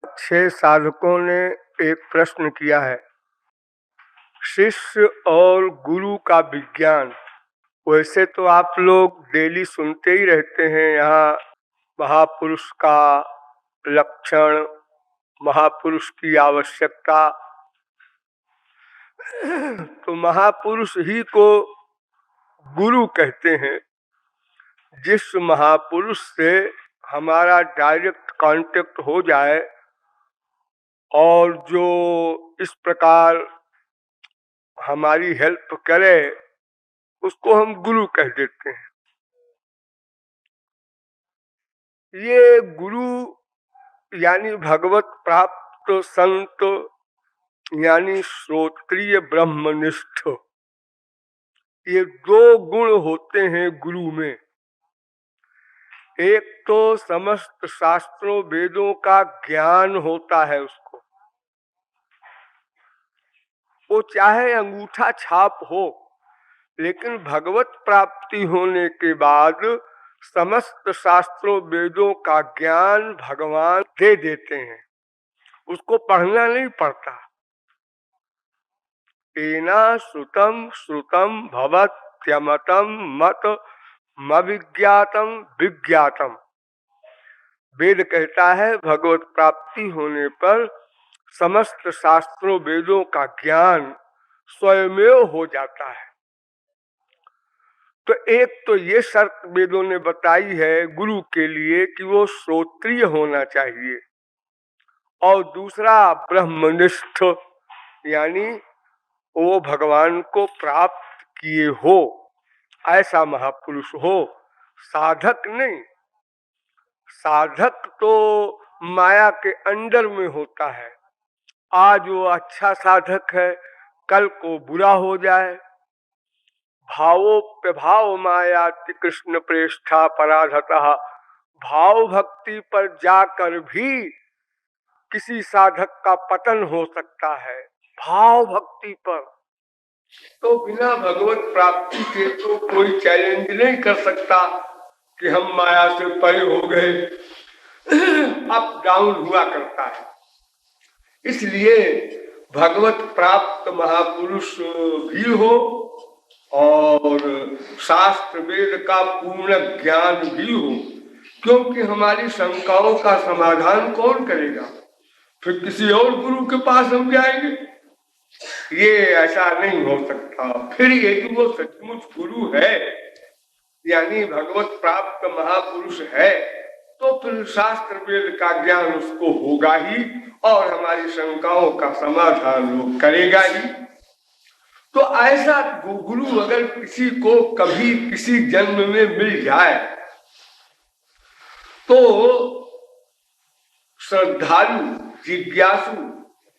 6 साधकों ने एक प्रश्न किया है, शिष्य और गुरु का विज्ञान। वैसे तो आप लोग डेली सुनते ही रहते हैं यहाँ महापुरुष का लक्षण, महापुरुष की आवश्यकता। तो महापुरुष ही को गुरु कहते हैं। जिस महापुरुष से हमारा डायरेक्ट कांटेक्ट हो जाए और जो इस प्रकार हमारी हेल्प करे, उसको हम गुरु कह देते हैं। ये गुरु यानी भगवत प्राप्त संत यानी श्रोत्रिय ब्रह्मनिष्ठ, ये 2 गुण होते हैं गुरु में। एक तो समस्त शास्त्रों वेदों का ज्ञान होता है उसको, वो चाहे अंगूठा छाप हो, लेकिन भगवत प्राप्ति होने के बाद समस्त शास्त्रों वेदों का ज्ञान भगवान दे देते हैं, उसको पढ़ना नहीं पड़ता। एना श्रुतम श्रुतम भवत्यमतम मत मविज्ञातम विज्ञातम। वेद कहता है भगवत प्राप्ति होने पर समस्त शास्त्रों वेदों का ज्ञान स्वयमेव हो जाता है। तो एक तो ये शर्त वेदों ने बताई है गुरु के लिए कि वो श्रोत्रिय होना चाहिए, और दूसरा ब्रह्मनिष्ठ यानी वो भगवान को प्राप्त किए हो, ऐसा महापुरुष हो, साधक नहीं। साधक तो माया के अंडर में होता है। आज वो अच्छा साधक है, कल को बुरा हो जाए। भावोप्यभाव मायाति कृष्ण प्रेष्ठा पराधतः। भाव भक्ति पर जाकर भी किसी साधक का पतन हो सकता है, भाव भक्ति पर। तो बिना भगवत प्राप्ति के तो कोई चैलेंज नहीं कर सकता कि हम माया से परे हो गए। अप डाउन हुआ करता है। इसलिए भगवत प्राप्त महापुरुष भी हो और शास्त्र वेद का पूर्ण ज्ञान भी हो, क्योंकि हमारी शंकाओं का समाधान कौन करेगा? फिर किसी और गुरु के पास हम जाएंगे? ये ऐसा नहीं हो सकता। फिर यदि वो सचमुच गुरु है यानी भगवत प्राप्त महापुरुष है, तो फिर शास्त्र वेद का ज्ञान उसको होगा ही और हमारी शंकाओं का समाधान वो करेगा ही। तो ऐसा गुरु अगर किसी को कभी किसी जन्म में मिल जाए तो श्रद्धालु, जिज्ञासु,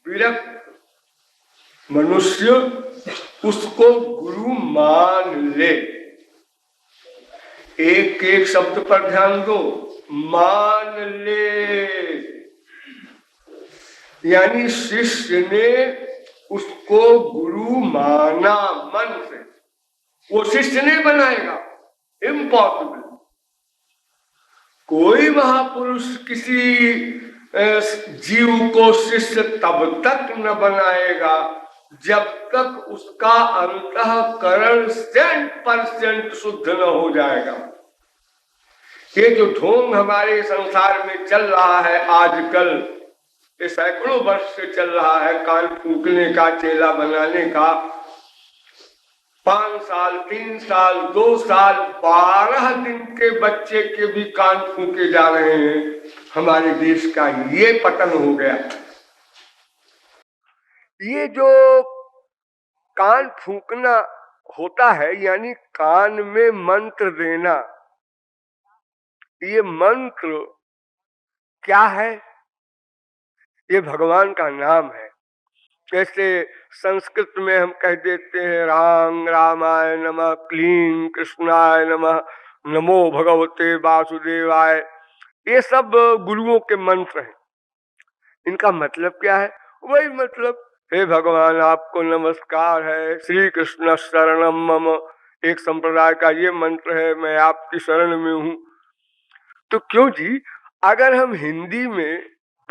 विरक्त मनुष्य उसको गुरु मान ले। एक एक शब्द पर ध्यान दो, मान ले। यानी शिष्य ने उसको गुरु माना मन से, वो शिष्य नहीं बनाएगा, इम्पॉसिबल। कोई महापुरुष किसी जीव को शिष्य तब तक न बनाएगा जब तक उसका अंतःकरण 100% शुद्ध न हो जाएगा। ये जो ढोंग हमारे संसार में चल रहा है आजकल, ये सैकड़ों वर्ष से चल रहा है, कान फूकने का, चेला बनाने का। 5 साल, 3 साल, 2 साल, 12 दिन के बच्चे के भी कान फूके जा रहे हैं। हमारे देश का ये पतन हो गया। ये जो कान फूकना होता है यानी कान में मंत्र देना, ये मंत्र क्या है? ये भगवान का नाम है। जैसे संस्कृत में हम कह देते हैं राम रामाय नमः, क्लीं कृष्णाय नमः, नमो भगवते वासुदेवाय। ये सब गुरुओं के मंत्र हैं। इनका मतलब क्या है? वही मतलब, हे भगवान आपको नमस्कार है, श्री कृष्ण शरणम मम, एक संप्रदाय का ये मंत्र है, मैं आपकी शरण में हूँ। तो क्यों जी, अगर हम हिंदी में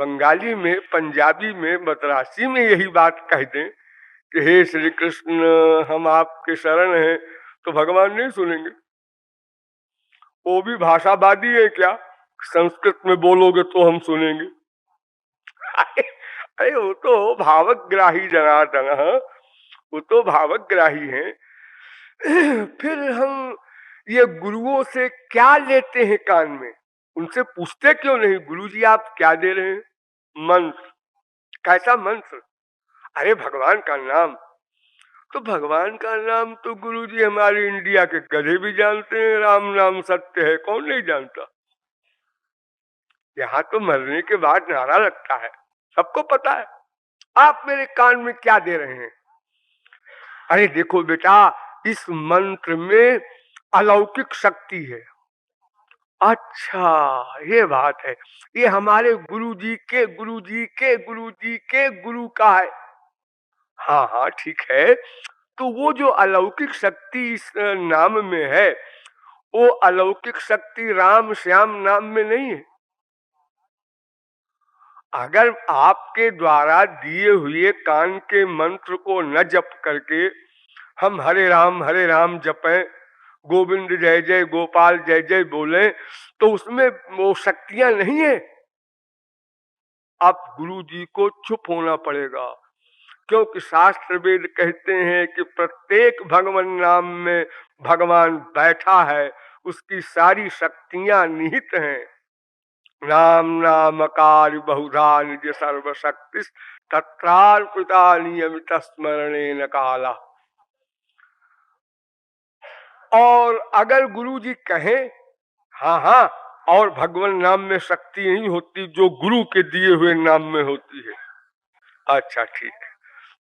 बंगाली में, पंजाबी में, मद्रासी में यही बात कह दें कि हे श्री कृष्ण हम आपके शरण हैं, तो भगवान नहीं सुनेंगे। वो भी भाषावादी है क्या? संस्कृत में बोलोगे तो हम सुनेंगे। अरे वो तो भावग्राही जनार्दन, वो तो भावग्राही हैं। फिर हम ये गुरुओं से क्या लेते हैं कान में, उनसे पूछते क्यों नहीं, गुरुजी आप क्या दे रहे हैं? मंत्र। कैसा मंत्र? अरे भगवान का नाम। तो भगवान का नाम तो गुरुजी हमारे इंडिया के गधे भी जानते हैं, राम नाम सत्य है, कौन नहीं जानता। यहाँ तो मरने के बाद नारा लगता है, सबको पता है। आप मेरे कान में क्या दे रहे हैं? अरे देखो बेटा, इस मंत्र में अलौकिक शक्ति है। अच्छा, ये बात है। ये हमारे गुरुजी के गुरुजी के गुरुजी के गुरु का है। हाँ हाँ ठीक है। तो वो जो अलौकिक शक्ति इस नाम में है, वो अलौकिक शक्ति राम श्याम नाम में नहीं है। अगर आपके द्वारा दिए हुए कान के मंत्र को न जप करके हम हरे राम जपें, गोविंद जय जय गोपाल जय जय बोले, तो उसमें वो शक्तियां नहीं है। अब गुरु जी को चुप होना पड़ेगा, क्योंकि शास्त्र वेद कहते हैं कि प्रत्येक भगवान नाम में भगवान बैठा है, उसकी सारी शक्तियां निहित हैं। नाम नामकार बहुधा निज सर्वशक्ति तत्रार्पिता नियमित स्मरणेन काला। और अगर गुरु जी कहें हाँ हाँ, और भगवान नाम में शक्ति नहीं होती जो गुरु के दिए हुए नाम में होती है। अच्छा ठीक है,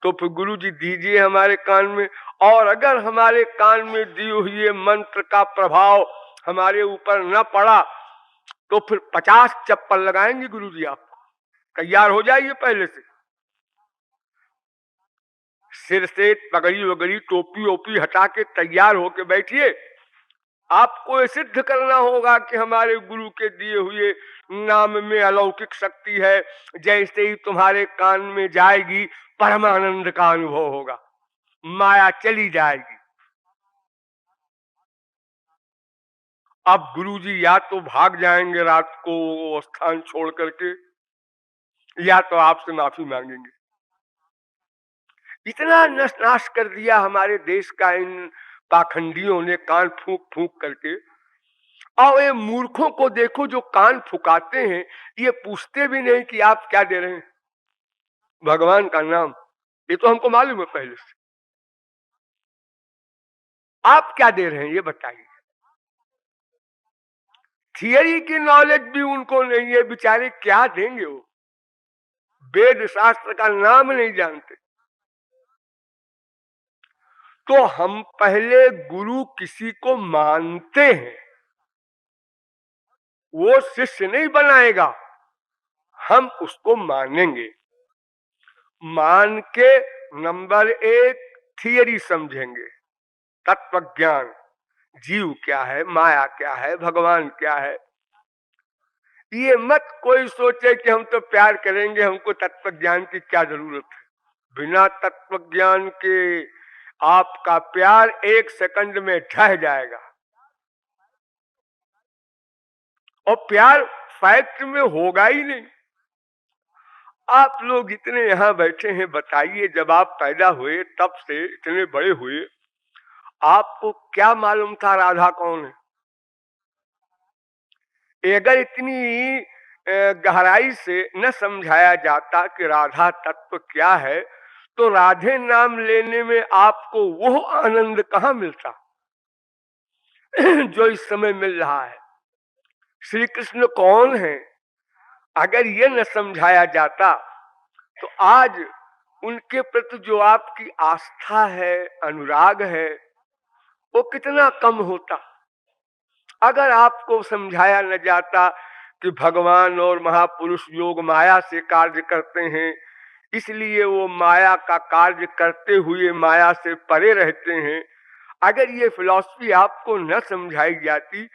तो फिर गुरु जी दीजिए हमारे कान में। और अगर हमारे कान में दिए हुए मंत्र का प्रभाव हमारे ऊपर न पड़ा, तो फिर 50 चप्पल लगाएंगे गुरु जी आपको। तैयार हो जाइए पहले से, सिर से पगड़ी वगड़ी टोपी ओपी हटा के तैयार होके बैठिए। आपको ये सिद्ध करना होगा कि हमारे गुरु के दिए हुए नाम में अलौकिक शक्ति है। जैसे ही तुम्हारे कान में जाएगी, परमानंद का अनुभव होगा, माया चली जाएगी। अब गुरुजी या तो भाग जाएंगे रात को वो स्थान छोड़ करके, या तो आपसे माफी मांगेंगे। इतना नष्ट नाश कर दिया हमारे देश का इन पाखंडियों ने कान फूंक फूंक करके। और ये मूर्खों को देखो जो कान फुकाते हैं, ये पूछते भी नहीं कि आप क्या दे रहे हैं। भगवान का नाम, ये तो हमको मालूम है पहले से। आप क्या दे रहे हैं ये बताइए। थियरी की नॉलेज भी उनको नहीं है, बेचारे क्या देंगे वो। वेद शास्त्र का नाम नहीं जानते। तो हम पहले गुरु किसी को मानते हैं, वो शिष्य नहीं बनाएगा, हम उसको मानेंगे। मान के नंबर 1 थियरी समझेंगे, तत्व ज्ञान, जीव क्या है, माया क्या है, भगवान क्या है। ये मत कोई सोचे कि हम तो प्यार करेंगे, हमको तत्व ज्ञान की क्या जरूरत है। बिना तत्व ज्ञान के आपका प्यार 1 सेकंड में ढह जाएगा। और प्यार फैक्ट में होगा ही नहीं। आप लोग इतने यहाँ बैठे हैं, बताइए जब आप पैदा हुए तब से इतने बड़े हुए, आपको क्या मालूम था राधा कौन है? अगर इतनी गहराई से न समझाया जाता कि राधा तत्व क्या है, तो राधे नाम लेने में आपको वो आनंद कहाँ मिलता जो इस समय मिल रहा है। श्री कृष्ण कौन है, अगर ये न समझाया जाता, तो आज उनके प्रति जो आपकी आस्था है, अनुराग है, वो कितना कम होता। अगर आपको समझाया न जाता कि भगवान और महापुरुष योग माया से कार्य करते हैं, इसलिए वो माया का कार्य करते हुए माया से परे रहते हैं। अगर ये फिलॉसफी आपको न समझाई जाती,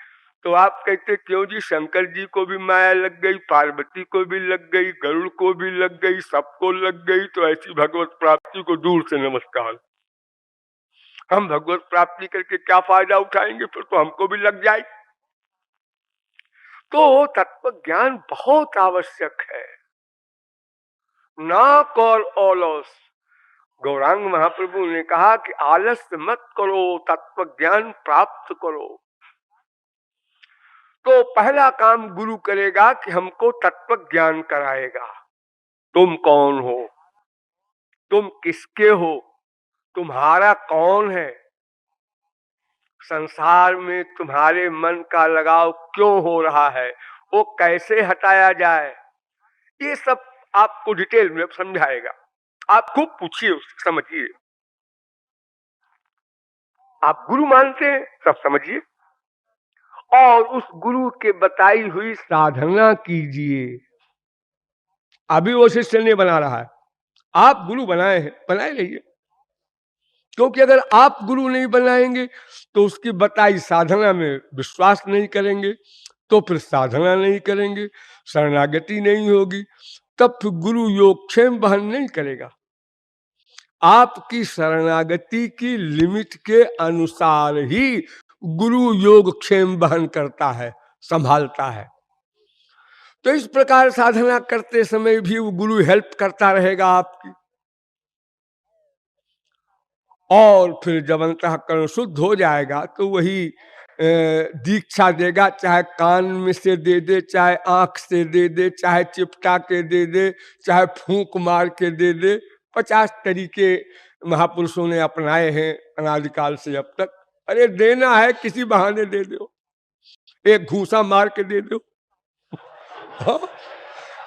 तो आप कहते क्यों जी, शंकर जी को भी माया लग गई, पार्वती को भी लग गई, गरुड़ को भी लग गई, सबको लग गई, तो ऐसी भगवत प्राप्ति को दूर से नमस्कार। हम भगवत प्राप्ति करके क्या फायदा उठाएंगे, फिर तो हमको भी लग जाए। तो तत्व ज्ञान बहुत आवश्यक है, नॉट ऑल ऑलस। गौरांग महाप्रभु ने कहा कि आलस्य मत करो, तत्व ज्ञान प्राप्त करो। तो पहला काम गुरु करेगा कि हमको तत्व ज्ञान कराएगा। तुम कौन हो, तुम किसके हो, तुम्हारा कौन है, संसार में तुम्हारे मन का लगाव क्यों हो रहा है, वो कैसे हटाया जाए, ये सब आपको डिटेल में समझाएगा। आप खूब पूछिए, उससे समझिए। आप गुरु मानते हैं, सब समझिए, और उस गुरु के बताई हुई साधना कीजिए। अभी वो शिष्य नहीं बना रहा है, आप गुरु बनाए हैं, बनाए रहिए। क्योंकि अगर आप गुरु नहीं बनाएंगे तो उसकी बताई साधना में विश्वास नहीं करेंगे, तो फिर साधना नहीं करेंगे, शरणागति नहीं होगी, तब फिर गुरु योगक्षेम वहन नहीं करेगा। आपकी शरणागति की लिमिट के अनुसार ही गुरु योगक्षेम वहन करता है, संभालता है। तो इस प्रकार साधना करते समय भी वो गुरु हेल्प करता रहेगा आपकी। और फिर जब अंतःकरण शुद्ध हो जाएगा तो वही दीक्षा देगा, चाहे कान में से दे दे, चाहे आंख से दे दे, चाहे चिपटा के दे दे, चाहे फूंक मार के दे दे। 50 तरीके महापुरुषों ने अपनाए हैं अनादिकाल से अब तक। अरे देना है किसी बहाने दे दो, एक घूसा मार के दे दो,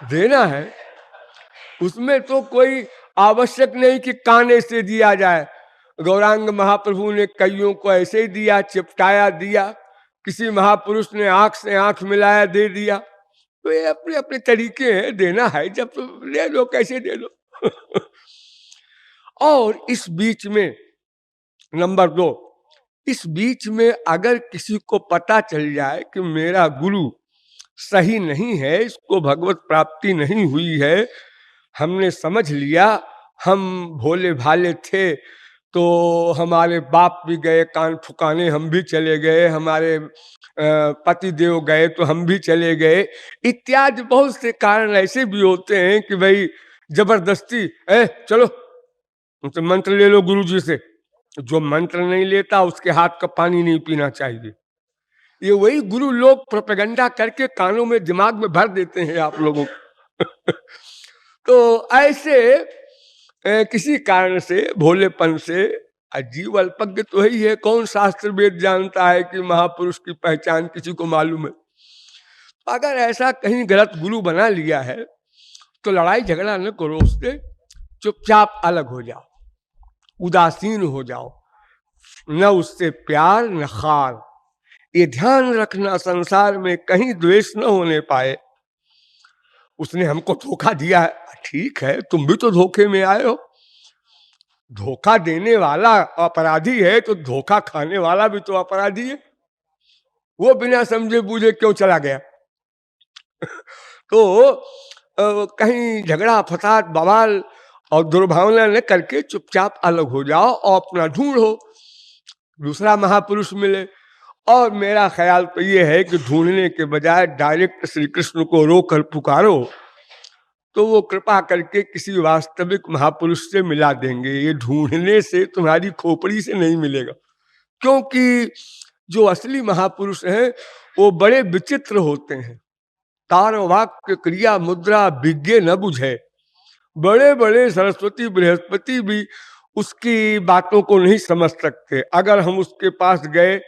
देना है। उसमें तो कोई आवश्यक नहीं कि काने से दिया जाए। गौरांग महाप्रभु ने कईयों को ऐसे ही दिया, चिपटाया दिया, किसी महापुरुष ने आंख से आंख मिलाया दे दिया। तो ये अपने अपने तरीके हैं, देना है जब तो ले लो, कैसे दे लो। और इस बीच में नंबर 2, इस बीच में अगर किसी को पता चल जाए कि मेरा गुरु सही नहीं है, इसको भगवत प्राप्ति नहीं हुई है, हमने समझ लिया हम भोले भाले थे तो हमारे बाप भी गए कान फुकाने, हम भी चले गए, हमारे पति देव गए तो हम भी चले गए, इत्यादि बहुत से कारण ऐसे भी होते हैं कि भाई जबरदस्ती चलो तो मंत्र ले लो गुरु जी से। जो मंत्र नहीं लेता उसके हाथ का पानी नहीं पीना चाहिए। ये वही गुरु लोग प्रोपेगेंडा करके कानों में दिमाग में भर देते हैं आप लोगों को। तो ऐसे किसी कारण से, भोलेपन से, अजीब अल्पज्ञ तो ही है, कौन शास्त्र वेद जानता है कि महापुरुष की पहचान किसी को मालूम है। अगर ऐसा कहीं गलत गुरु बना लिया है तो लड़ाई झगड़ा न करो उससे, चुपचाप अलग हो जाओ, उदासीन हो जाओ, न उससे प्यार न खार। ये ध्यान रखना संसार में कहीं द्वेष न होने पाए। उसने हमको धोखा दिया है, ठीक है, तुम भी तो धोखे में आए हो। धोखा देने वाला अपराधी है तो धोखा खाने वाला भी तो अपराधी है। वो बिना समझे बूझे क्यों चला गया। तो कहीं झगड़ा फसाद बवाल और दुर्भावना न करके चुपचाप अलग हो जाओ और अपना ढूंढो, दूसरा महापुरुष मिले। और मेरा ख्याल तो ये है कि ढूंढने के बजाय डायरेक्ट श्री कृष्ण को रोकर पुकारो तो वो कृपा करके किसी वास्तविक महापुरुष से मिला देंगे। ये ढूंढने से तुम्हारी खोपड़ी से नहीं मिलेगा, क्योंकि जो असली महापुरुष हैं वो बड़े विचित्र होते हैं। तार वाक्य क्रिया मुद्रा विज्ञ न बुझे। बड़े बड़े सरस्वती बृहस्पति भी उसकी बातों को नहीं समझ सकते। अगर हम उसके पास गए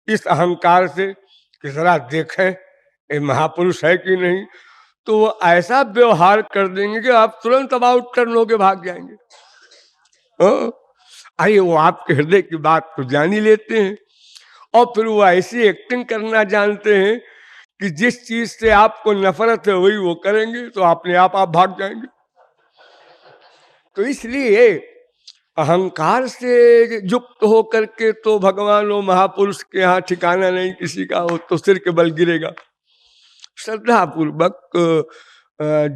इस अहंकार से कि जरा देखें ये महापुरुष है कि नहीं, तो वो ऐसा व्यवहार कर देंगे कि आप तुरंत अबाउट टर्न होके भाग जाएंगे। अरे वो आपके हृदय की बात तो जान ही लेते हैं, और फिर वो ऐसी एक्टिंग करना जानते हैं कि जिस चीज से आपको नफरत है वही वो करेंगे, तो अपने आप भाग जाएंगे। तो इसलिए अहंकार से युक्त हो करके तो भगवान और महापुरुष के यहाँ ठिकाना नहीं किसी का, हो तो सिर के बल गिरेगा। श्रद्धा पूर्वक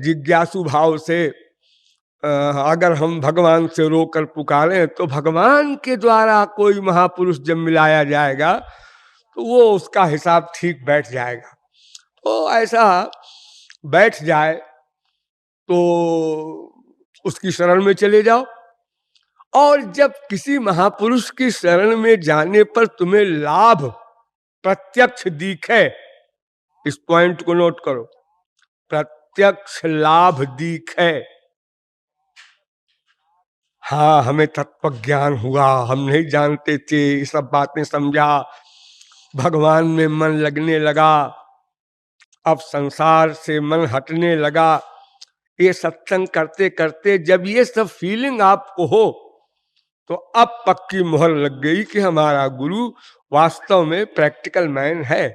जिज्ञासु भाव से अगर हम भगवान से रोकर पुकारें तो भगवान के द्वारा कोई महापुरुष जब मिलाया जाएगा तो वो उसका हिसाब ठीक बैठ जाएगा। तो ऐसा बैठ जाए तो उसकी शरण में चले जाओ। और जब किसी महापुरुष की शरण में जाने पर तुम्हें लाभ प्रत्यक्ष दिखे, इस पॉइंट को नोट करो, प्रत्यक्ष लाभ दिखे। हाँ, हमें तत्व ज्ञान हुआ, हम नहीं जानते थे, ये सब बातें समझा, भगवान में मन लगने लगा, अब संसार से मन हटने लगा। ये सत्संग करते करते जब ये सब फीलिंग आपको हो तो अब पक्की मोहर लग गई कि हमारा गुरु वास्तव में प्रैक्टिकल मैन है।